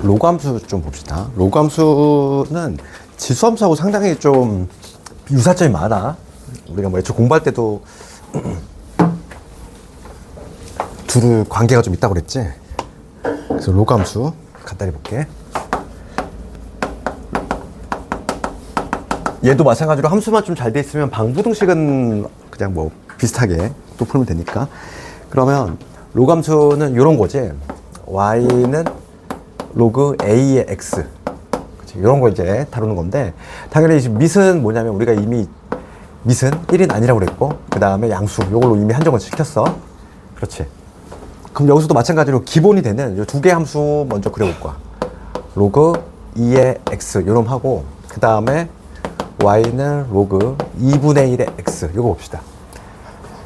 로그 함수 좀 봅시다. 로그 함수는 지수 함수하고 상당히 좀 유사점이 많아. 우리가 뭐 애초 공부할 때도 둘의 관계가 좀 있다고 그랬지. 그래서 로그 함수 간단히 볼게. 얘도 마찬가지로 함수만 좀 잘 돼 있으면 방부등식은 그냥 뭐 비슷하게 또 풀면 되니까. 그러면 로그 함수는 이런 거지. y는 로그 a의 x. 그치? 이런 거 이제 다루는 건데, 당연히 지금 밑은 뭐냐면 우리가 이미 밑은 1인 아니라고 그랬고, 그 다음에 양수 요걸로 이미 한정을 시켰어. 그렇지. 그럼 여기서도 마찬가지로 기본이 되는 이 두 개 함수 먼저 그려볼 거야. 로그 2의 x 요놈 하고, 그 다음에 y는 로그 2분의 1의 x 요거 봅시다.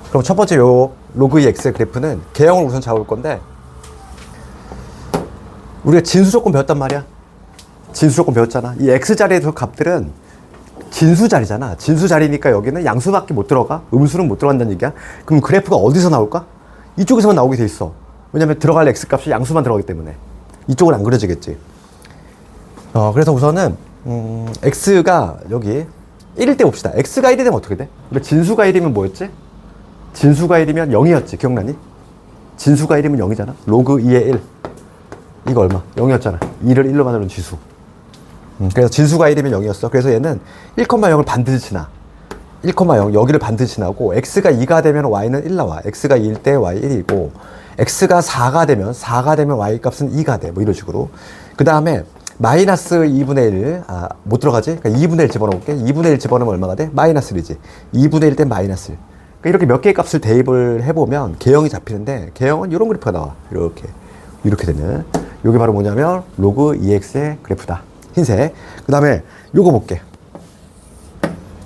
그럼 첫 번째 요 로그 2x의 그래프는 개형을 우선 잡을 건데, 우리가 진수 조건 배웠단 말이야. 진수 조건 배웠잖아. 이 x자리에서 값들은 진수자리잖아. 진수자리니까 여기는 양수밖에 못 들어가. 음수는 못 들어간다는 얘기야. 그럼 그래프가 어디서 나올까? 이쪽에서만 나오게 돼 있어. 왜냐면 들어갈 x값이 양수만 들어가기 때문에. 이쪽은 안 그려지겠지. 그래서 우선은 x가 여기 1일 때 봅시다. x가 1이 되면 어떻게 돼? 우리 진수가 1이면 뭐였지? 진수가 1이면 0이었지. 기억나니? 진수가 1이면 0이잖아. 로그 2의 1. 이거 얼마? 0이었잖아. 2를 1로 만드는 지수. 그래서 진수가 1이면 0이었어. 그래서 얘는 1,0을 반드시 지나. 1,0 여기를 반드시 지나고, x가 2가 되면 y는 1 나와. x가 2일 때 y 1이고, x가 4가 되면 y 값은 2가 돼. 뭐 이런 식으로. 그 다음에 마이너스 2분의 1, 못 들어가지? 그러니까 2분의 1 집어넣을게. 2분의 1 집어넣으면 얼마가 돼? 마이너스 1이지. 2분의 1 때 마이너스 1. 그러니까 이렇게 몇 개의 값을 대입을 해보면 개형이 잡히는데, 개형은 이런 그래프가 나와. 이렇게 되는. 요게 바로 뭐냐면 로그 2x의 그래프다. 흰색. 그 다음에 요거 볼게.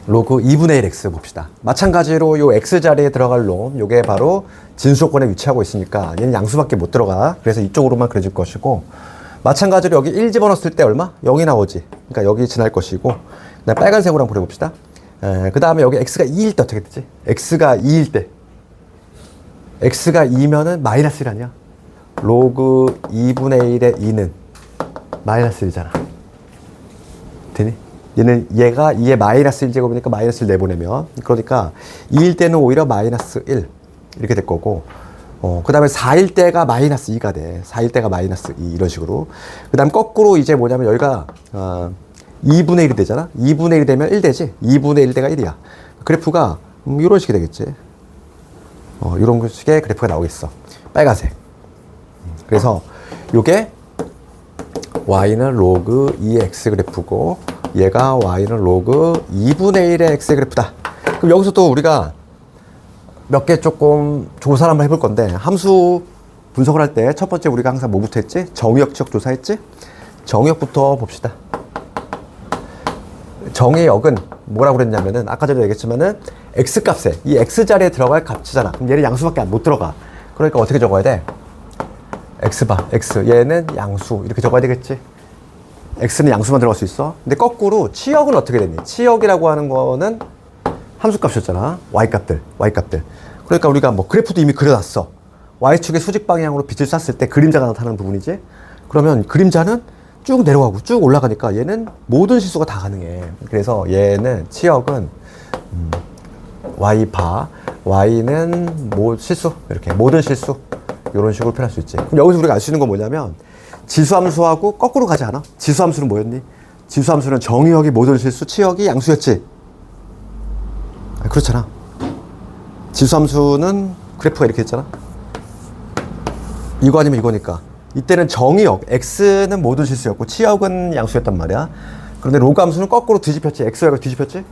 로그 2분의 1x 봅시다. 마찬가지로 요 x자리에 들어갈 놈, 요게 바로 진수조건에 위치하고 있으니까 얘는 양수밖에 못 들어가. 그래서 이쪽으로만 그려질 것이고, 마찬가지로 여기 1 집어넣었을 때 얼마? 0이 나오지. 그러니까 여기 지날 것이고, 그다음에 빨간색으로 한번 그려봅시다. 그 다음에 여기 x가 2일 때 어떻게 되지? x가 2일 때. x가 2면은 마이너스 1 아니야? 로그 2분의 1의 2는 마이너스 1이잖아. 되니? 얘가 2의 마이너스 1제곱이니까 마이너스 1 내보내면. 그러니까 2일 때는 오히려 마이너스 1. 이렇게 될 거고. 그 다음에 4일 때가 마이너스 2가 돼. 4일 때가 마이너스 2. 이런 식으로. 그 다음 거꾸로 이제 뭐냐면 여기가 2분의 1이 되잖아. 2분의 1이 되면 1 되지. 2분의 1 때가 1이야. 그래프가 이런 식이 되겠지. 이런 식의 그래프가 나오겠어. 빨간색. 그래서 요게 y는 로그 2x 그래프고, 얘가 y는 로그 2분의 1의 x 그래프다. 그럼 여기서 또 우리가 몇 개 조금 조사를 한번 해볼 건데, 함수 분석을 할 때 첫 번째 우리가 항상 뭐부터 했지? 정의역 지역 조사했지? 정의역부터 봅시다. 정의역은 뭐라고 그랬냐면은, 아까 전에 얘기했지만은 x값에, 이 x자리에 들어갈 값이잖아. 그럼 얘는 양수밖에 못 들어가. 그러니까 어떻게 적어야 돼? x바, x. 얘는 양수. 이렇게 적어야 되겠지? x는 양수만 들어갈 수 있어. 근데 거꾸로 치역은 어떻게 되니? 치역이라고 하는 거는 함수값이었잖아. y값들. 그러니까 우리가 뭐 그래프도 이미 그려놨어. y축의 수직 방향으로 빛을 쐈을 때 그림자가 나타나는 부분이지? 그러면 그림자는 쭉 내려가고 쭉 올라가니까 얘는 모든 실수가 다 가능해. 그래서 얘는 치역은 y바, y는 실수. 이렇게 모든 실수. 이런 식으로 표현할 수 있지. 그럼 여기서 우리가 알 수 있는 건 뭐냐면, 지수함수하고 거꾸로 가지 않아? 지수함수는 뭐였니? 지수함수는 정의역이 모든 실수, 치역이 양수였지. 그렇잖아. 지수함수는 그래프가 이렇게 했잖아. 이거 아니면 이거니까. 이때는 정의역, x는 모든 실수였고 치역은 양수였단 말이야. 그런데 로그 함수는 거꾸로 뒤집혔지. x가 뒤집혔지.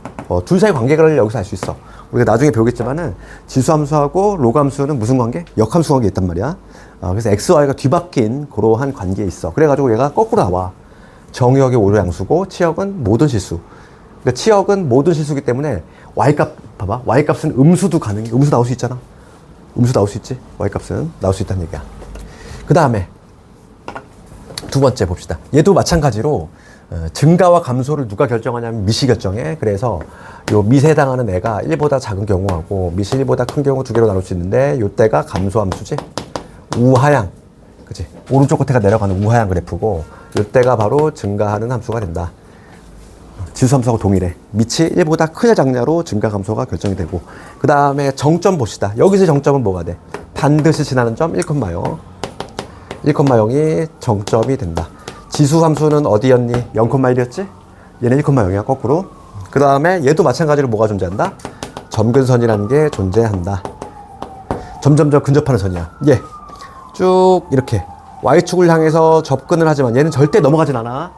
둘 사이 관계를 여기서 알 수 있어. 우리가 나중에 배우겠지만은 지수함수하고 로그 함수는 무슨 관계? 역함수 관계가 있단 말이야. 그래서 x, y가 뒤바뀐 그러한 관계에 있어. 그래가지고 얘가 거꾸로 나와. 정의역이 오류 양수고 치역은 모든 실수. 그러니까 치역은 모든 실수기 때문에 y값 봐봐. y값은 음수도 가능해. 음수 나올 수 있잖아. 음수 나올 수 있지. y값은 나올 수 있다는 얘기야. 그 다음에 두 번째 봅시다. 얘도 마찬가지로 증가와 감소를 누가 결정하냐면 밑이 결정해. 그래서 요 밑에 해당하는 애가 1보다 작은 경우하고 밑이 1보다 큰 경우 두 개로 나눌 수 있는데, 요때가 감소함수지. 우하향. 그치? 오른쪽 끝에가 내려가는 우하향 그래프고 이때가 바로 증가하는 함수가 된다. 지수 함수하고 동일해. 밑이 1보다 크냐 작냐로 증가 감소가 결정이 되고 그 다음에 정점 봅시다. 여기서 정점은 뭐가 돼? 반드시 지나는 점 1,0. 1,0이 정점이 된다. 지수 함수는 어디였니? 0,1이었지? 얘는 1,0이야 거꾸로. 그 다음에 얘도 마찬가지로 뭐가 존재한다? 점근선이라는 게 존재한다. 점점 더 근접하는 선이야. 얘 쭉 이렇게 Y축을 향해서 접근을 하지만 얘는 절대 넘어가진 않아.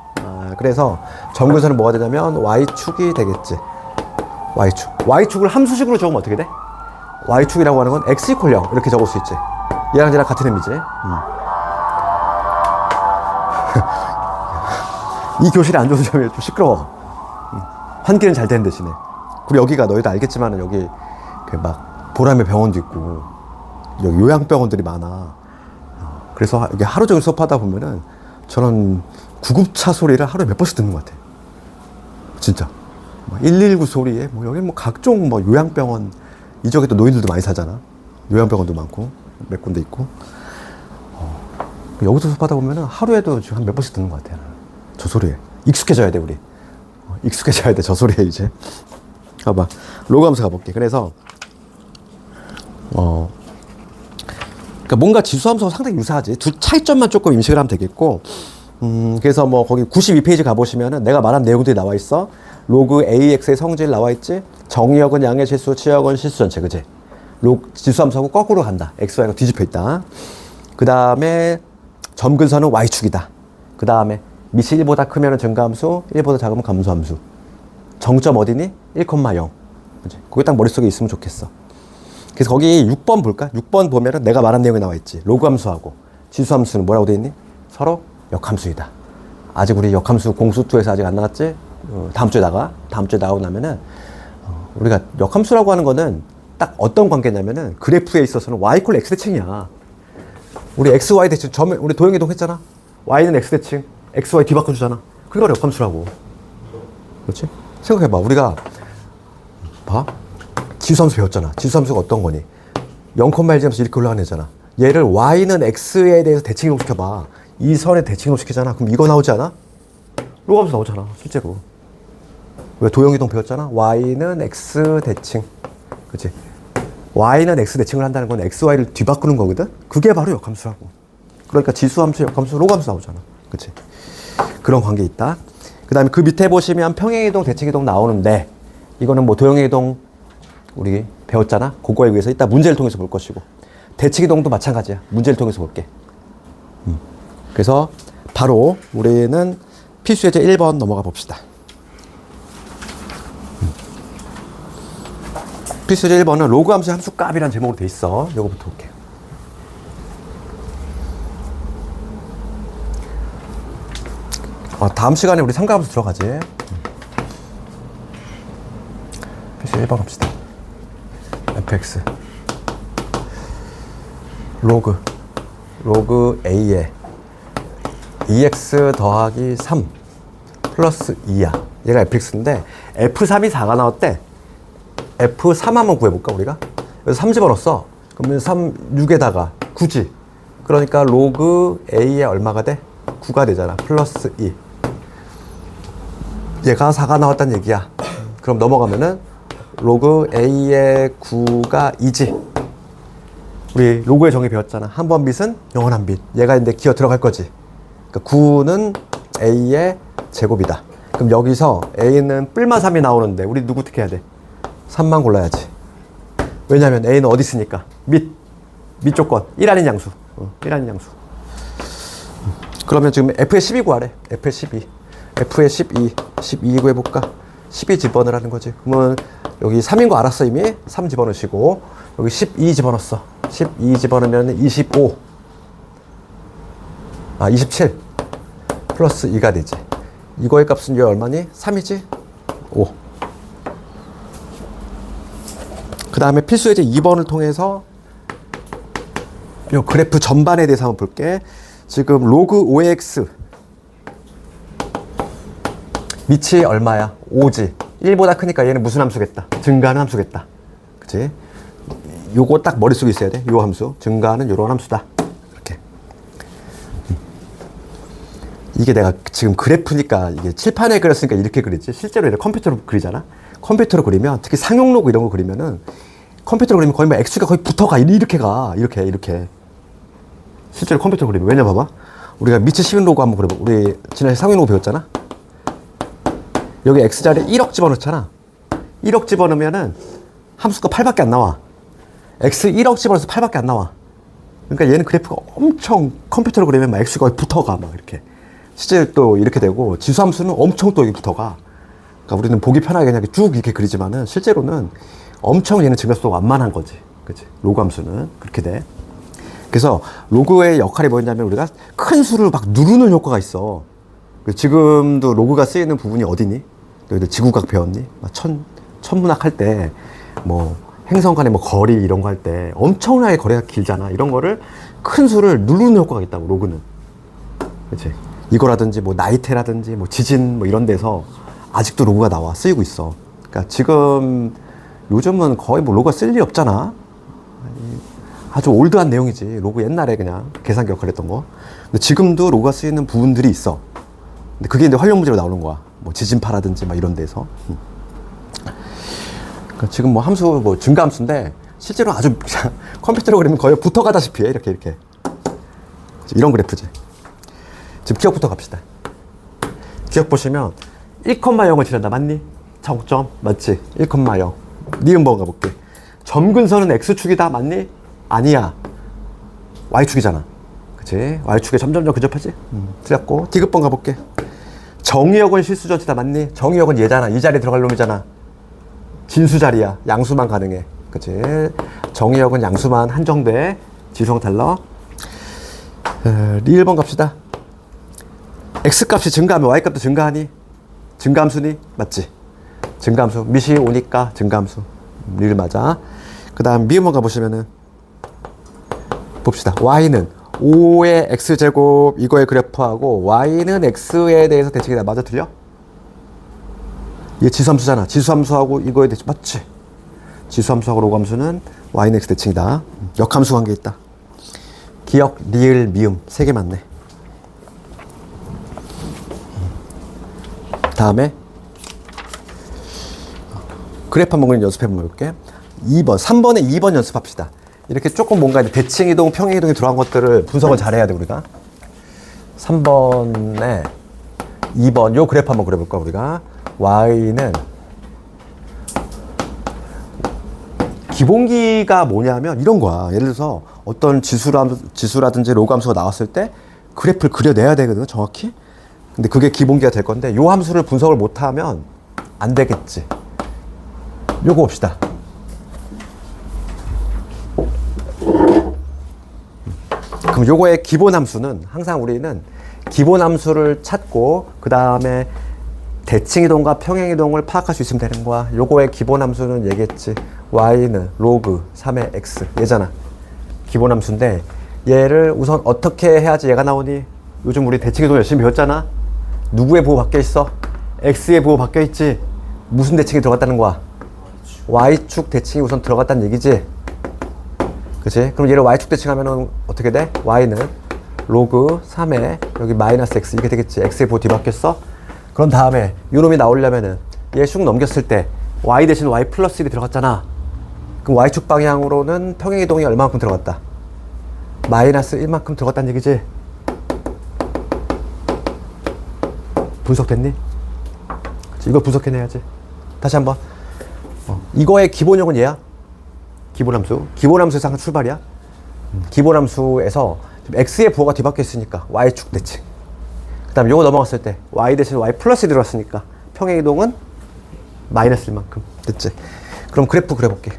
그래서 점근선은 뭐가 되냐면 Y축이 되겠지. Y축. Y축을 함수식으로 적으면 어떻게 돼? Y축이라고 하는 건 X = 0 이렇게 적을 수 있지. 얘랑 쟤랑 같은 의미지. 이 교실이 안 좋은 점이 좀 시끄러워. 환기는 잘 되는 대신에. 그리고 여기가 너희도 알겠지만은 여기 그 막 보람의 병원도 있고 여기 요양병원들이 많아. 그래서 여기 하루 종일 수업하다 보면은 저는 구급차 소리를 하루에 몇 번씩 듣는 것 같아. 진짜. 119 소리에 뭐 여기 뭐 각종 뭐 요양병원 이쪽에 또 노인들도 많이 사잖아. 요양병원도 많고 몇 군데 있고. 여기서 수업하다 보면은 하루에도 지금 한 몇 번씩 듣는 것 같아. 저 소리에 익숙해져야 돼 우리. 익숙해져야 돼 저 소리에 이제. 봐봐. 로그 함수 가볼게. 그래서 그러니까 뭔가 지수 함수가 상당히 유사하지. 두 차이점만 조금 인식을 하면 되겠고. 그래서 뭐 거기 92페이지 가보시면은 내가 말한 내용들이 나와 있어. 로그 AX의 성질 나와 있지. 정의역은 양의 실수, 치역은 실수 전체, 그지? 지수 함수하고 거꾸로 간다. XY가 뒤집혀 있다. 그 다음에 점근선은 Y축이다. 그 다음에 밑이 1보다 크면 증가함수, 1보다 작으면 감소함수. 정점 어디니? 1,0. 그지? 그게 딱 머릿속에 있으면 좋겠어. 그래서 거기 6번 볼까? 6번 보면은 내가 말한 내용이 나와 있지. 로그 함수하고 지수 함수는 뭐라고 돼 있니? 서로 역함수이다. 아직 우리 역함수 공수2에서 아직 안 나왔지? 다음 주에 나가고 나면은 우리가 역함수라고 하는 거는 딱 어떤 관계냐면은 그래프에 있어서는 y = x 대칭이야. 우리 x, y 대칭 처음에 우리 도형이동 했잖아. y는 x 대칭, x, y 뒤바꿔주잖아. 그게 바로 역함수라고. 그렇지? 생각해봐. 우리가 봐. 지수함수 배웠잖아. 지수함수가 어떤 거니? 0,1점에서 이렇게 올라가는 얘를 y는 x에 대해서 대칭이동 시켜봐. 이 선에 대칭이동 시키잖아. 그럼 이거 나오지 않아? 로그함수 나오잖아. 실제로. 왜 도형이동 배웠잖아. y는 x 대칭. 그치? y는 x 대칭을 한다는 건 x, y를 뒤바꾸는 거거든? 그게 바로 역함수라고. 그러니까 지수함수, 역함수, 로그함수 나오잖아. 그치? 그런 관계 있다. 그 다음에 그 밑에 보시면 평행이동, 대칭이동 나오는데 이거는 뭐 도형이동 우리 배웠잖아. 그거에 의해서 이따 문제를 통해서 볼 것이고 대칭이동도 마찬가지야. 문제를 통해서 볼게. 그래서 바로 우리는 필수예제 1번 넘어가 봅시다. 필수예제 1번은 로그 함수의 함수값이라는 제목으로 돼 있어. 이거부터 볼게요. 다음 시간에 우리 삼각함수 들어가지. 필수예제 1번 갑시다. fx 로그 a에 2x 더하기 3 플러스 2야. 얘가 fx인데 f3이 4가 나왔대. f3 한번 구해볼까 우리가? 여기서 3 집어넣었어. 그러면 6에다가 9지. 그러니까 로그 a에 얼마가 돼? 9가 되잖아. 플러스 2. 얘가 4가 나왔다는 얘기야. 그럼 넘어가면은 로그 a의 9가 2지. 우리 로그의 정의 배웠잖아. 한 번 bit은 영원한 bit. 얘가 이제 기어 들어갈 거지. 그러니까 9는 a의 제곱이다. 그럼 여기서 a는 뿔만 3이 나오는데 우리 누구 어떻게 해야 돼? 3만 골라야지. 왜냐면 a는 어디 있으니까? 밑 조건. 1 아닌 양수. 1 아닌 양수. 그러면 지금 f의 12 구하래. f의 12. f의 12 구해볼까? 12 집어넣으라는 거지. 그러면 여기 3인 거 알았어 이미? 3 집어넣으시고 여기 12 집어넣었어. 12 집어넣으면 25 27 플러스 2가 되지. 이거의 값은 이게 얼마니? 3이지? 5. 그 다음에 필수예제 2번을 통해서 이 그래프 전반에 대해서 한번 볼게. 지금 로그 5x 밑이 얼마야? 5지. 1보다 크니까 얘는 무슨 함수겠다? 증가하는 함수겠다. 그치? 요거 딱 머릿속에 있어야 돼. 요 함수. 증가하는 요런 함수다. 이렇게. 이게 내가 지금 그래프니까 이게 칠판에 그렸으니까 이렇게 그리지. 실제로 이렇게 컴퓨터로 그리잖아. 컴퓨터로 그리면 특히 상용 로고 이런 거 그리면은 컴퓨터로 그리면 거의 뭐 X가 거의 붙어가. 이렇게 가. 이렇게. 실제로 컴퓨터로 그리면. 왜냐 봐봐. 우리가 미츠 시운 로고 한번 그려봐. 우리 지난해 상용 로고 배웠잖아. 여기 X자리에 1억 집어넣잖아. 1억 집어넣으면은 함수가 8밖에 안 나와. X 1억 집어넣어서 8밖에 안 나와. 그러니까 얘는 그래프가 엄청 컴퓨터로 그리면 막 X가 거의 붙어가. 막 이렇게. 실제 또 이렇게 되고 지수함수는 엄청 또 이렇게 붙어가. 그러니까 우리는 보기 편하게 그냥 쭉 이렇게 그리지만은 실제로는 엄청 얘는 증가속도가 완만한 거지. 그치? 로그 함수는. 그렇게 돼. 그래서 로그의 역할이 뭐였냐면 우리가 큰 수를 막 누르는 효과가 있어. 지금도 로그가 쓰이는 부분이 어디니? 너희들 지구과학 배웠니? 천문학 할 때 뭐 행성 간의 뭐 거리 이런 거 할 때 엄청나게 거리가 길잖아. 이런 거를 큰 수를 누르는 효과가 있다고 로그는. 그치? 이거라든지 뭐 나이테라든지 뭐 지진 뭐 이런 데서 아직도 로그가 나와 쓰이고 있어. 그러니까 지금 요즘은 거의 뭐 로그가 쓸 일이 없잖아. 아주 올드한 내용이지. 로그 옛날에 그냥 계산기 역할 했던 거. 근데 지금도 로그가 쓰이는 부분들이 있어. 근데 그게 이제 활용 문제로 나오는 거야. 뭐 지진파라든지 막 이런 데서. 그러니까 지금 뭐 함수 뭐 증가 함수인데 실제로 아주 컴퓨터로 그리면 거의 붙어가다시피 해. 이렇게. 이런 그래프지. 지금 기억부터 갑시다. 기억 보시면 1,0을 지른다. 맞니? 정점. 맞지? 1,0. 니은번 가볼게. 점근선은 X축이다. 맞니? 아니야. Y축이잖아. 그치? Y축에 점점점 근접하지? 틀렸고. 디귿번 가볼게. 정의역은 실수전치다. 맞니? 정의역은 얘잖아. 이 자리에 들어갈 놈이잖아. 진수 자리야. 양수만 가능해. 그치? 정의역은 양수만 한정돼. 지수형 달러. 리을번 갑시다. X값이 증가하면 Y값도 증가하니? 증가함수니? 맞지? 증가함수. 미시 오니까 증가함수. 리을 맞아. 그 다음 미음원 가보시면은 봅시다. Y는 5의 X제곱 이거의 그래프하고 Y는 X에 대해서 대칭이다. 맞아 틀려? 얘 지수함수잖아. 지수함수하고 이거에 대칭 맞지? 지수함수하고 로그함수는 Y는 X 대칭이다. 역함수 관계 있다. 기역, 리을, 미음 3개 맞네. 다음에 그래프 한번 연습해 볼게. 2번, 3번에 2번 연습합시다. 이렇게 조금 뭔가 대칭이동, 평행이동이 들어간 것들을 분석을 잘해야 돼 우리가. 3번에 2번 요 그래프 한번 그려볼까 우리가. Y는 기본기가 뭐냐면 이런 거야. 예를 들어서 어떤 지수라든지 로그 함수가 나왔을 때 그래프를 그려내야 되거든 정확히. 근데 그게 기본기가 될 건데 요 함수를 분석을 못하면 안 되겠지. 요거 봅시다. 그럼 요거의 기본 함수는 항상 우리는 기본 함수를 찾고 그 다음에 대칭이동과 평행이동을 파악할 수 있으면 되는 거야. 요거의 기본 함수는 얘기했지. Y는 로그 3의 X 얘잖아. 기본 함수인데 얘를 우선 어떻게 해야지 얘가 나오니? 요즘 우리 대칭이동 열심히 배웠잖아. 누구의 보호 바뀌어 있어? X의 보호 바뀌어 있지. 무슨 대칭이 들어갔다는 거야? Y축 대칭이 우선 들어갔다는 얘기지. 그치? 그럼 얘를 Y축 대칭하면은 어떻게 돼? Y는 로그 3에 여기 마이너스 X 이렇게 되겠지. X의 보호 뒤바뀌었어? 그런 다음에 요놈이 나오려면은 얘 쑥 넘겼을 때 Y 대신 Y 플러스 1이 들어갔잖아. 그럼 Y축 방향으로는 평행이동이 얼마만큼 들어갔다? 마이너스 1만큼 들어갔다는 얘기지. 분석됐니? 그치? 이거 분석해내야지. 다시 한번. 이거의 기본형은 얘야. 기본함수. 기본함수에서 항상 출발이야. 기본함수에서 X의 부호가 뒤바뀌어 있으니까 Y축 대칭. 그 다음에 요거 넘어갔을 때 Y 대신 Y 플러스 1이 들어갔으니까 평행이동은 마이너스 1만큼. 됐지? 그럼 그래프 그려볼게.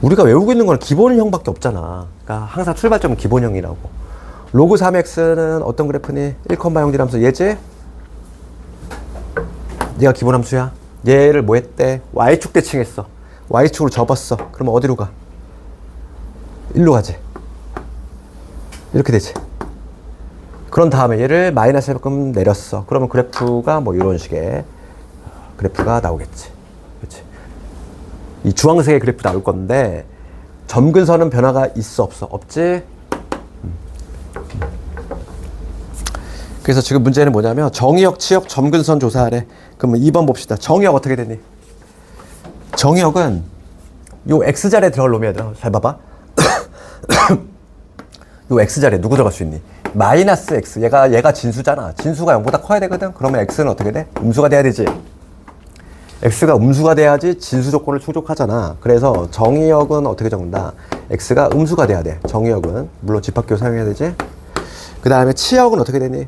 우리가 외우고 있는 건 기본형밖에 없잖아. 그러니까 항상 출발점은 기본형이라고. 로그 3x는 어떤 그래프니? 1,0이라면서 얘지? 얘가 기본함수야. 얘를 뭐 했대? Y축 대칭했어. Y축으로 접었어. 그러면 어디로 가? 일로 가지. 이렇게 되지. 그런 다음에 얘를 마이너스 1만큼 내렸어. 그러면 그래프가 뭐 이런 식의 그래프가 나오겠지. 그렇지? 이 주황색의 그래프 나올 건데 점근선은 변화가 있어 없어? 없지? 그래서 지금 문제는 뭐냐면 정의역, 치역, 점근선 조사하래. 그러면 2번 봅시다. 정의역 어떻게 되니? 정의역은 요 X자리에 들어갈 놈이야. 잘 봐봐. 요 X자리에 누구 들어갈 수 있니? 마이너스 X. 얘가 진수잖아. 진수가 0보다 커야 되거든? 그러면 X는 어떻게 돼? 음수가 돼야 되지. X가 음수가 돼야지 진수 조건을 충족하잖아. 그래서 정의역은 어떻게 적는다? X가 음수가 돼야 돼. 정의역은. 물론 집합교 사용해야 되지. 그 다음에 치역은 어떻게 되니?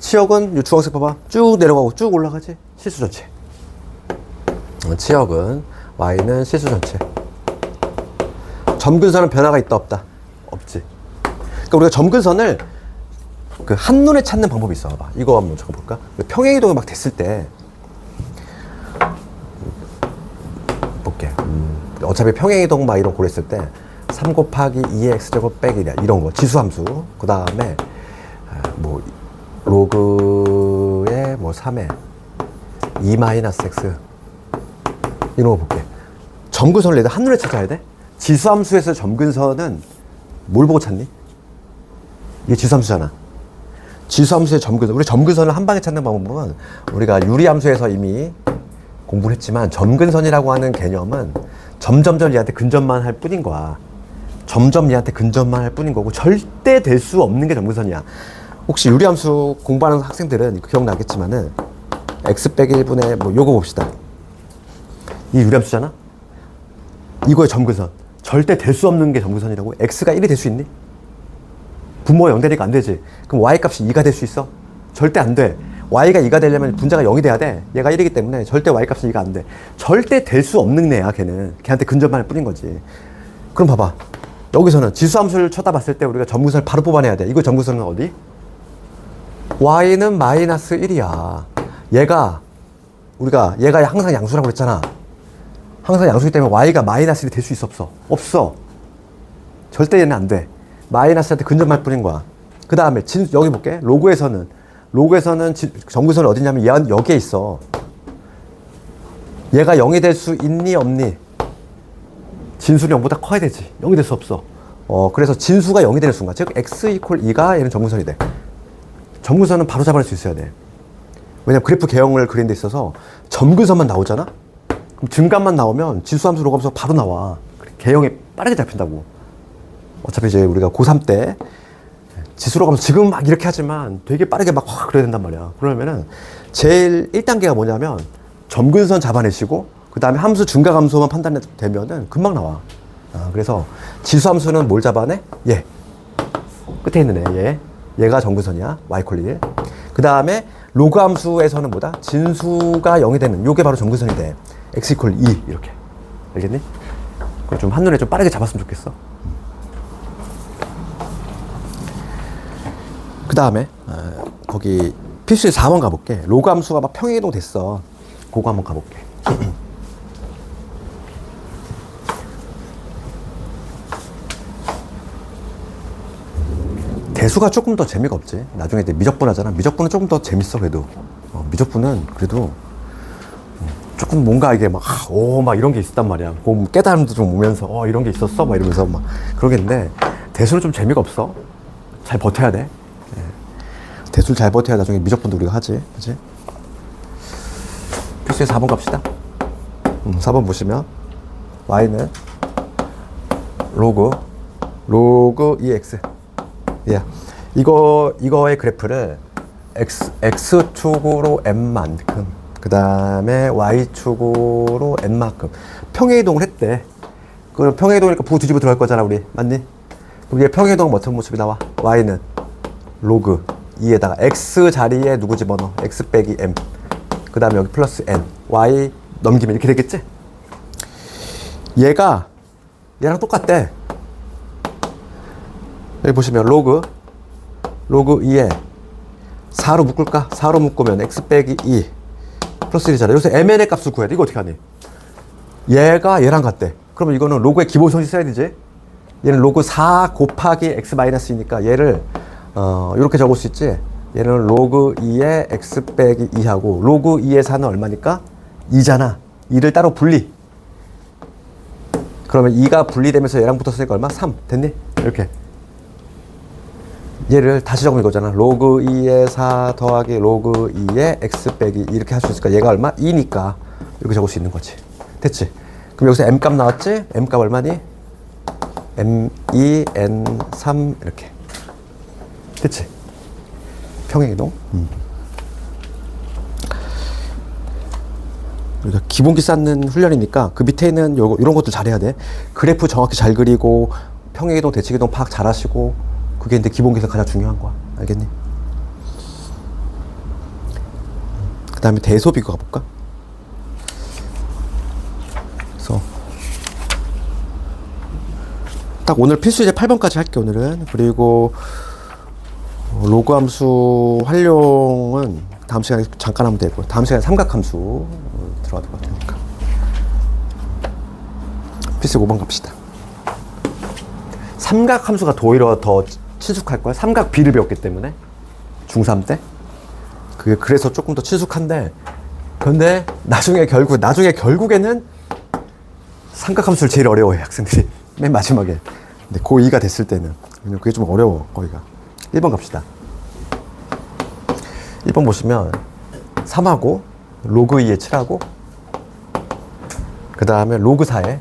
치역은 이 주황색 봐봐. 쭉 내려가고 쭉 올라가지. 실수 전체. 치역은 Y는 실수 전체. 점근선은 변화가 있다 없다? 없지. 그러니까 우리가 점근선을 그 한눈에 찾는 방법이 있어. 봐봐. 이거 한번 적어볼까? 평행이동이 막 됐을 때 볼게. 어차피 평행이동 막 이런 거 고랬을 때 3 곱하기 2의 x제곱 빼기 이런 거 지수함수. 그 다음에 뭐 로그에 뭐 3에 2 마이너스 x 이런 거 볼게. 점근선을 내가 한눈에 찾아야 돼? 지수함수에서 점근선은 뭘 보고 찾니? 이게 지수함수잖아. 지수함수의 점근선. 우리 점근선을 한 방에 찾는 방법은 우리가 유리함수에서 이미 공부를 했지만 점근선이라고 하는 개념은 점점점 얘한테 근접만 할 뿐인 거야. 점점 얘한테 근접만 할 뿐인 거고 절대 될 수 없는 게 점근선이야. 혹시 유리함수 공부하는 학생들은 기억나겠지만은 x 빼기 1분의 뭐 요거 봅시다. 이 유리함수잖아. 이거의 점근선. 절대 될 수 없는 게 점근선이라고. x가 1이 될 수 있니? 분모가 0 되니까 안 되지. 그럼 y 값이 2가 될 수 있어? 절대 안 돼. y가 2가 되려면 분자가 0이 돼야 돼. 얘가 1이기 때문에 절대 y 값은 2가 안 돼. 절대 될 수 없는 애야 걔는. 걔한테 근접만 할 뿐인 거지. 그럼 봐봐. 여기서는 지수함수를 쳐다봤을 때 우리가 점근선을 바로 뽑아내야 돼. 이거 점근선은 어디? y는 마이너스 1이야. 얘가 항상 양수라고 그랬잖아. 항상 양수이기 때문에 y가 마이너스 1이 될 수 있어 없어? 없어. 절대 얘는 안 돼. 마이너스한테 근접할 뿐인 거야. 그 다음에 여기 볼게. 로그에서는 점근선이 어디냐면 얘 여기에 있어. 얘가 0이 될 수 있니 없니? 진수는 0보다 커야 되지. 0이 될 수 없어. 그래서 진수가 0이 되는 순간, 즉 x 이퀄 2가 얘는 점근선이 돼. 점근선은 바로 잡아낼 수 있어야 돼. 왜냐면 그래프 개형을 그린 데 있어서 점근선만 나오잖아? 그럼 증감만 나오면 지수함수 로그함수 바로 나와. 개형이 빠르게 잡힌다고. 어차피 이제 우리가 고3 때 지수로 가면서 지금 막 이렇게 하지만 되게 빠르게 막 확 그래야 된단 말이야. 그러면은 제일 1단계가 뭐냐면 점근선 잡아내시고 그 다음에 함수 증가함수만 판단되면은 금방 나와. 그래서 지수함수는 뭘 잡아내? 얘. 끝에 있는 애. 얘가 점근선이야. y 콜 1. 그 다음에 로그 함수에서는 뭐다? 진수가 0이 되는 요게 바로 점근선이 돼. x 이퀄 2 이렇게. 알겠니? 그걸 좀 한눈에 좀 빠르게 잡았으면 좋겠어. 그 다음에 거기 필수의 4번 가볼게. 로그 함수가 막 평행이동 됐어. 그거 한번 가볼게. 대수가 조금 더 재미가 없지. 나중에 이제 미적분 하잖아. 미적분은 조금 더 재밌어 그래도. 미적분은 그래도 조금 뭔가 이게 막 이런 게 있었단 말이야. 그 깨달음도 좀 오면서 이런 게 있었어 막 이러면서 막 그러겠는데 대수는 좀 재미가 없어. 잘 버텨야 돼. 대수를 잘 버텨야 나중에 미적분도 우리가 하지. 그치? 필수의 4번 갑시다. 4번 보시면 y는 로그 2x. 예. 이거의 그래프를 x축으로 n만큼, 그 다음에 y축으로 n만큼 평행이동을 했대. 그럼 평행이동이니까 부 뒤집어 들어갈 거잖아 우리. 맞니? 그럼 얘 평행이동은 어떤 모습이 나와? y는 로그 2에다가 x 자리에 누구 집어넣어? x 빼기 m. 그 다음에 여기 플러스 n. y 넘기면 이렇게 되겠지? 얘랑 똑같대. 여기 보시면 로그 2에 4로 묶을까? 4로 묶으면 x 빼기 2 플러스 1이잖아. 여기서 mn의 값을 구해야 돼. 이거 어떻게 하니? 얘가 얘랑 같대. 그러면 이거는 로그의 기본성이 써야 되지? 얘는 로그 4 곱하기 x 마이너스 2니까 얘를 이렇게 적을 수 있지? 얘는 로그 2에 x 빼기 2하고 로그 2의 4는 얼마니까? 2잖아. 2를 따로 분리. 그러면 2가 분리되면서 얘랑 붙었으니까 얼마? 3. 됐니? 이렇게. 얘를 다시 적으면 이거잖아. 로그 2의 4 더하기 로그 2의 x 빼기 이렇게 할 수 있으니까 얘가 얼마? 2니까 이렇게 적을 수 있는 거지. 됐지? 그럼 여기서 m값 나왔지? m값 얼마니? m2 n3 이렇게. 됐지? 평행이동. 우리가 기본기 쌓는 훈련이니까 그 밑에 있는 이런 것도 잘해야 돼. 그래프 정확히 잘 그리고 평행이동, 대칭이동 파악 잘 하시고 그게 이제 기본기에서 가장 중요한 거야. 알겠니? 그 다음에 대소 비교 가볼까? 그래서 딱 오늘 필수 이제 8번까지 할게 오늘은. 그리고 로그 함수 활용은 다음 시간에 잠깐 하면 되고 다음 시간에 삼각함수 들어가도록 할 테니까 필수 5번 갑시다. 삼각함수가 오히려 더 친숙할 거야. 삼각비를 배웠기 때문에 중3 때 그게 그래서 조금 더 친숙한데 근데 나중에 결국에는 삼각함수를 제일 어려워해 학생들이 맨 마지막에. 근데 고2가 됐을 때는 그게 좀 어려워 거기가. 1번 갑시다. 1번 보시면 3하고 로그 2에 7하고 그 다음에 로그 4에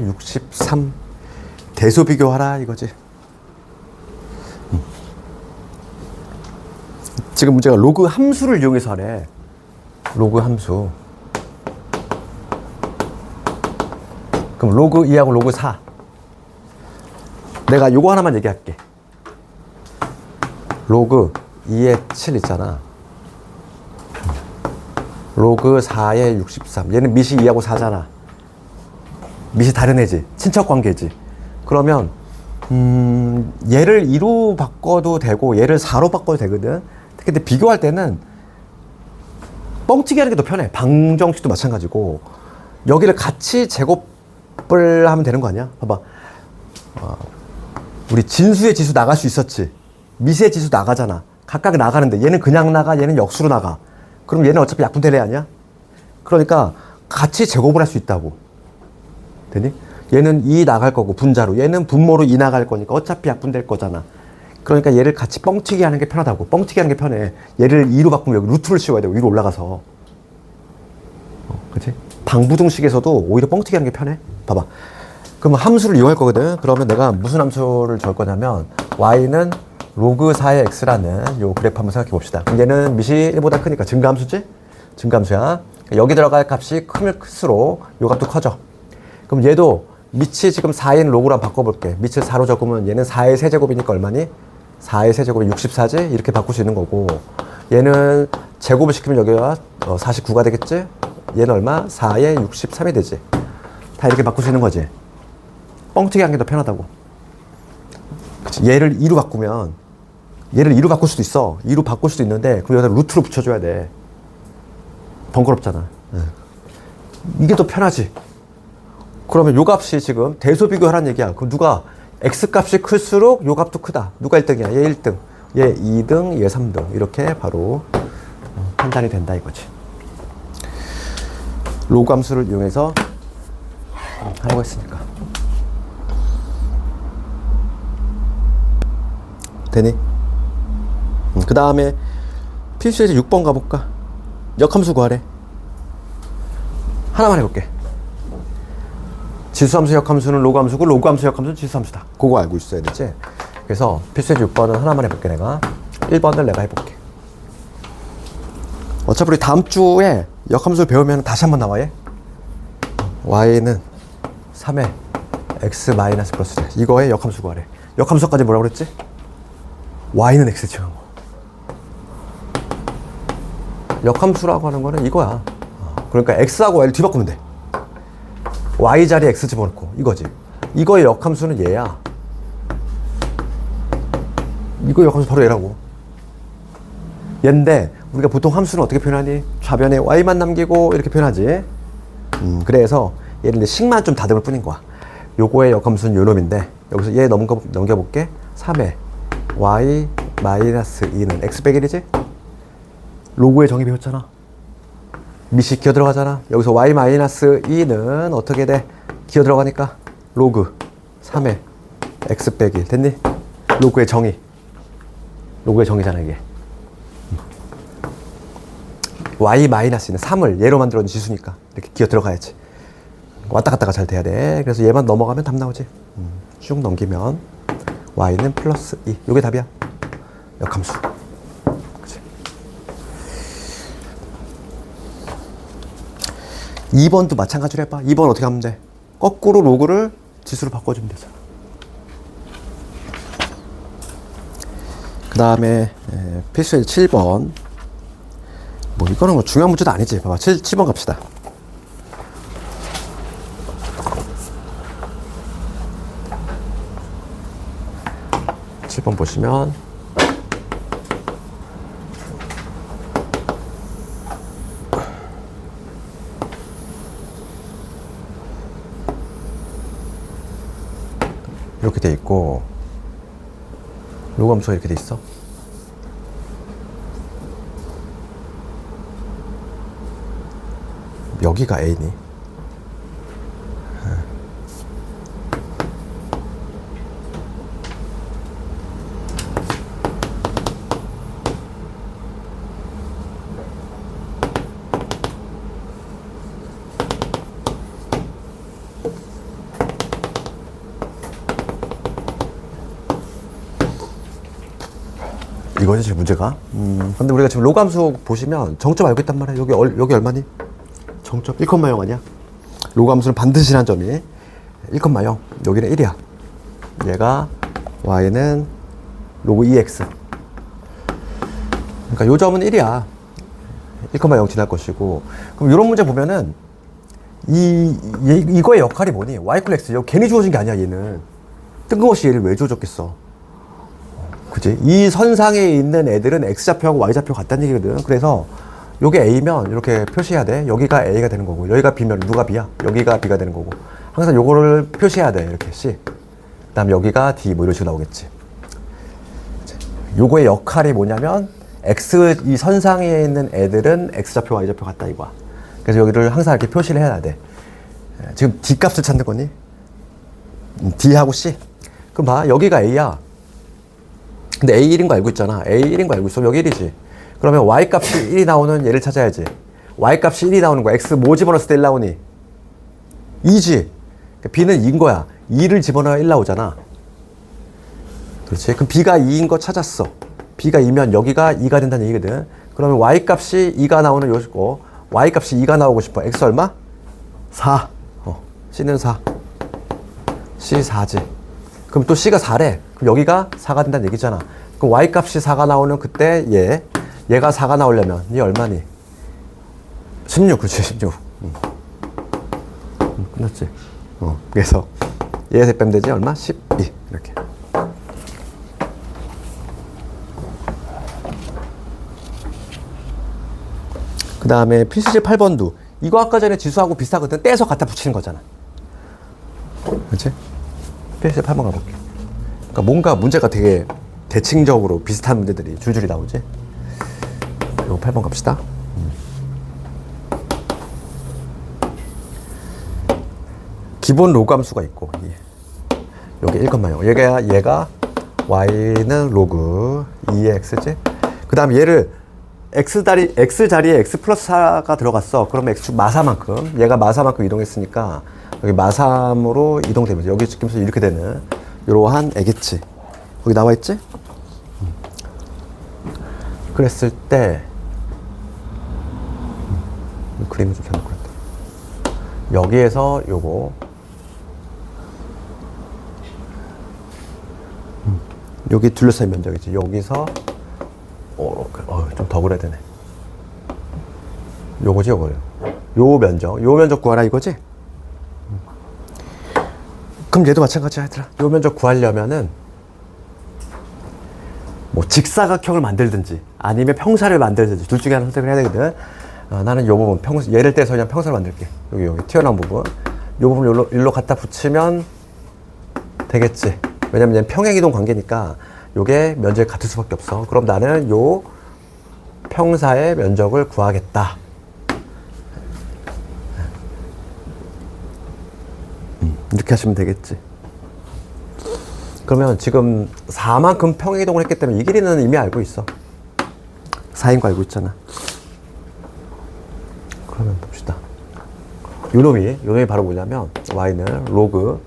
63 대소 비교하라 이거지. 지금 문제가 로그 함수를 이용해서 하래. 로그 함수. 그럼 로그 2하고 로그 4 내가 요거 하나만 얘기할게. 로그 2에 7 있잖아. 로그 4에 63. 얘는 밑이 2하고 4잖아. 밑이 다른 애지. 친척 관계지. 그러면 얘를 2로 바꿔도 되고 얘를 4로 바꿔도 되거든. 근데 비교할 때는 뻥튀기 하는 게 더 편해. 방정식도 마찬가지고 여기를 같이 제곱을 하면 되는 거 아니야? 봐봐. 우리 진수의 지수 나갈 수 있었지. 미수의 지수 나가잖아. 각각 나가는데 얘는 그냥 나가, 얘는 역수로 나가. 그럼 얘는 어차피 약분될 애 아니야? 그러니까 같이 제곱을 할 수 있다고. 되니? 얘는 2 나갈 거고 분자로, 얘는 분모로 2 나갈 거니까 어차피 약분될 거잖아. 그러니까 얘를 같이 뻥튀기 하는 게 편하다고. 뻥튀기 하는 게 편해. 얘를 2로 바꾸면 여기 루트를 씌워야 되고 위로 올라가서. 그치? 방부등식에서도 오히려 뻥튀기 하는 게 편해. 봐봐. 그럼 함수를 이용할 거거든. 그러면 내가 무슨 함수를 줄 거냐면 y는 로그 4의 x라는 요 그래프 한번 생각해 봅시다. 얘는 밑이 1보다 크니까 증가함수지? 증가함수야. 여기 들어갈 값이 크면 클수록 요 값도 커져. 그럼 얘도 밑이 지금 4인 로그로 한번 바꿔볼게. 밑을 4로 적으면 얘는 4의 세제곱이니까 얼마니? 4의 세제곱이 64지? 이렇게 바꿀 수 있는 거고 얘는 제곱을 시키면 여기가 49가 되겠지? 얘는 얼마? 4의 63이 되지. 다 이렇게 바꿀 수 있는 거지. 뻥튀기 하는 게 더 편하다고. 그치? 얘를 2로 바꾸면 얘를 2로 바꿀 수도 있어. 2로 바꿀 수도 있는데 그럼 여기다 루트로 붙여줘야 돼. 번거롭잖아. 이게 더 편하지. 그러면 요 값이 지금 대소 비교하라는 얘기야. 그럼 누가 x 값이 클수록 요 값도 크다. 누가 1등이야? 얘 1등, 얘 2등, 얘 3등. 이렇게 바로 판단이 된다 이거지. 로그 함수를 이용해서 하려고 했으니까. 되니? 그 다음에 필수에서 6번 가볼까? 역함수 구하래. 하나만 해볼게. 지수함수 역함수는 로그함수고 로그함수 역함수는 지수함수다. 그거 알고 있어야 되지. 그래서 필수에서 6번은 하나만 해볼게. 내가 1번을 내가 해볼게. 어차피 우리 다음 주에 역함수를 배우면 다시 한번 나와. 얘 y는 3의 x 마이너스 플러스 3. 이거에 역함수 구하래. 역함수까지 뭐라고 그랬지? y는 x 지운 거. 역함수라고 하는 거는 이거야. 그러니까 x하고 y를 뒤바꾸면 돼. y 자리에 x 집어넣고 이거지. 이거의 역함수는 얘야. 이거 역함수 바로 얘라고. 얘인데 우리가 보통 함수는 어떻게 표현하니? 좌변에 y만 남기고 이렇게 표현하지. 그래서 얘를 이제 식만 좀 다듬을 뿐인 거야. 요거의 역함수는 요 놈인데 여기서 얘 넘겨볼게. 3의 y 마이너스 2는 x 빼기 1이지? 로그의 정의 배웠잖아. 밑이 기어 들어가잖아. 여기서 y 마이너스 2는 어떻게 돼? 기어 들어가니까 로그 3의 x 빼기 1 됐니? 로그의 정의. 로그의 정의잖아, 이게. y-는 3을 얘로 만들어진 지수니까 이렇게 기어 들어가야지. 왔다 갔다가 잘 돼야 돼. 그래서 얘만 넘어가면 답 나오지. 쭉 넘기면 y는 플러스 2. 요게 답이야. 역함수. 그치? 2번도 마찬가지로 해봐. 2번 어떻게 하면 돼? 거꾸로 로그를 지수로 바꿔주면 되잖아. 그 다음에 필수의 7번. 뭐 이거는 뭐 중요한 문제도 아니지. 봐봐. 7번 갑시다. 번 보시면 이렇게 돼 있고 로그 함수가 이렇게 돼 있어. 여기가 A니? 이거지 지금 문제가. 근데 우리가 지금 로그 함수 보시면 정점 알고 있단 말이야. 여기 얼마니? 정점 1,0 아니야? 로그 함수는 반드시 한 점이 1,0. 여기는 1이야. 얘가 y는 로그 2x. 그러니까 요 점은 1이야. 1,0 지날 것이고. 그럼 이런 문제 보면은 이거의 역할이 뭐니? y 콜 x. 이거 괜히 주어진 게 아니야. 얘는 뜬금없이 얘를 왜 줘줬겠어? 그치? 이 선상에 있는 애들은 x좌표하고 y좌표가 같다는 얘기거든. 그래서 요게 a면 이렇게 표시해야 돼. 여기가 a가 되는 거고, 여기가 b면 누가 b야? 여기가 b가 되는 거고. 항상 요거를 표시해야 돼. 이렇게 c. 그 다음 여기가 d 뭐 이런 식으로 나오겠지. 요거의 역할이 뭐냐면 이 선상에 있는 애들은 x좌표, y좌표 같다 이거야. 그래서 여기를 항상 이렇게 표시를 해야 돼. 지금 d 값을 찾는 거니? d하고 c. 그럼 봐. 여기가 a야. 근데 A1인 거 알고 있잖아. A1인 거 알고 있어. 여기 1이지. 그러면 Y값이 1이 나오는 얘를 찾아야지. Y값이 1이 나오는 거야. X 뭐 집어넣었을 때 1 나오니? 2지. B는 2인 거야. 2를 집어넣어야 1 나오잖아. 그렇지. 그럼 B가 2인 거 찾았어. B가 2면 여기가 2가 된다는 얘기거든. 그러면 Y값이 2가 나오는 요거. Y값이 2가 나오고 싶어. X 얼마? 4. C는 4. C 4지. 그럼 또 C가 4래. 그럼 여기가 4가 된다는 얘기잖아. 그럼 Y값이 4가 나오는 그때 얘가 4가 나오려면 얘 얼마니? 16. 그렇지. 16. 끝났지. 그래서 얘에서 빼면 되지. 얼마? 12. 이렇게. 그 다음에 필수제 8번도 이거 아까 전에 지수하고 비슷하거든. 떼서 갖다 붙이는 거잖아. 그렇지? 필수제 8번 가볼게. 그러니까 뭔가 문제가 되게 대칭적으로 비슷한 문제들이 줄줄이 나오지. 이거 8번 갑시다. 기본 로그 함수가 있고 여기 1,0. 얘가 y는 로그 2x지. 그 다음 얘를 x 자리에 x 플러스 4가 들어갔어. 그러면 x축 마사만큼, 얘가 마사만큼 이동했으니까 여기 마3으로 이동되면서 여기 지금 이렇게 되는 이러한 애겠지. 거기 나와 있지? 그랬을 때 그림을 좀 펴놓고 했다. 여기에서 요거 여기 둘러싸인 면적이지. 여기서 좀 더 그려야 되네. 요거지, 요거요. 요 면적 구하라 이거지? 그럼 얘도 마찬가지야, 얘들아. 요 면적 구하려면은 뭐 직사각형을 만들든지 아니면 평사를 만들든지 둘 중에 하나 선택을 해야 되거든. 나는 요 부분 얘를 떼서 그냥 평사를 만들게. 여기 튀어나온 부분, 요 부분 일로 갖다 붙이면 되겠지. 왜냐면 얘는 평행이동 관계니까 요게 면적이 같을 수밖에 없어. 그럼 나는 요 평사의 면적을 구하겠다. 이렇게 하시면 되겠지. 그러면 지금 4만큼 평행이동을 했기 때문에 이 길이는 이미 알고 있어. 4인 거 알고 있잖아. 그러면 봅시다. 요놈이 바로 뭐냐면 y는 로그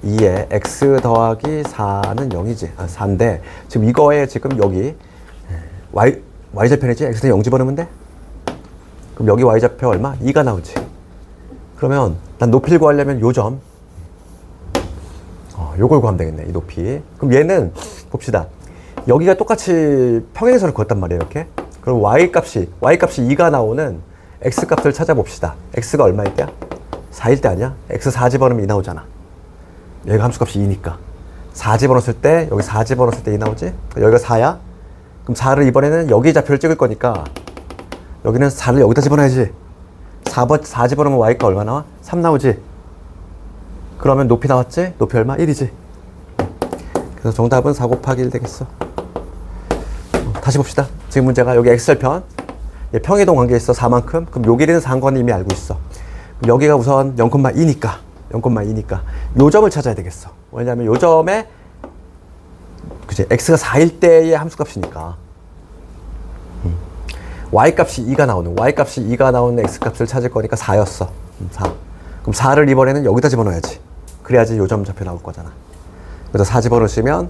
2에 x 더하기 4는 0이지. 4인데 지금 이거에 지금 여기 y좌편이지? x는 0 집어넣으면 돼? 그럼 여기 y좌표 얼마? 2가 나오지. 그러면 난 높이를 구하려면 요 점 요걸 구하면 되겠네. 이 높이. 그럼 얘는 봅시다. 여기가 똑같이 평행선을 그었단 말이에요. 이렇게. 그럼 y값이 2가 나오는 x값을 찾아봅시다. x가 얼마일 때야? 4일 때 아니야? x 4 집어넣으면 2 나오잖아. 여기가 함수값이 2니까 4 집어넣었을 때 여기 4 집어넣었을 때 2 나오지? 여기가 4야? 그럼 4를 이번에는 여기 좌표를 찍을 거니까 여기는 4를 여기다 집어넣어야지. 4 집어넣으면 y가 얼마 나와? 3 나오지? 그러면 높이 나왔지? 높이 얼마? 1이지. 그래서 정답은 4 곱하기 1 되겠어. 다시 봅시다. 지금 문제가 여기 x절편 평이동 관계에 있어 4만큼. 그럼 요 길이는 4인 건 이미 알고 있어. 그럼 여기가 우선 0,2니까 요 점을 찾아야 되겠어. 왜냐면 요 점에 그치 x가 4일 때의 함수값이니까 y값이 2가 나오는 x값을 찾을 거니까 4였어. 4. 그럼 4를 이번에는 여기다 집어넣어야지. 그래야지 요 점 좌표 나올 거잖아. 그래서 4 집어넣으시면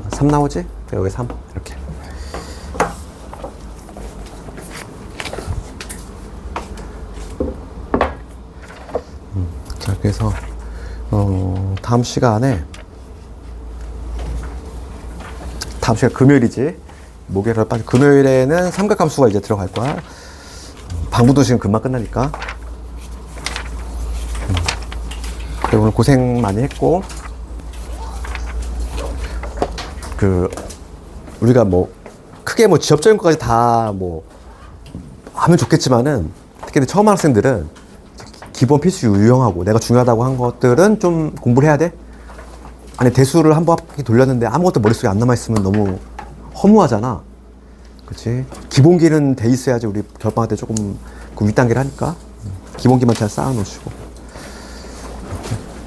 3 나오지? 여기 3 이렇게. 자, 그래서 다음 시간 금요일이지. 목요일에 빠져. 금요일에는 삼각함수가 이제 들어갈 거야. 방부도 지금 금방 끝나니까. 그래, 오늘 고생 많이 했고, 우리가 크게 지엽적인 것까지 다 하면 좋겠지만은, 특히 처음 하는 학생들은 기본 필수 유형하고 내가 중요하다고 한 것들은 좀 공부를 해야 돼. 아니, 대수를 한 바퀴 돌렸는데 아무것도 머릿속에 안 남아있으면 너무 허무하잖아. 그치? 기본기는 돼 있어야지 우리 겨울방학 때 조금 그 윗단계를 하니까. 기본기만 잘 쌓아놓으시고.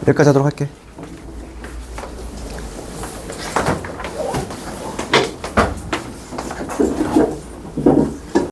여기까지 하도록 할게.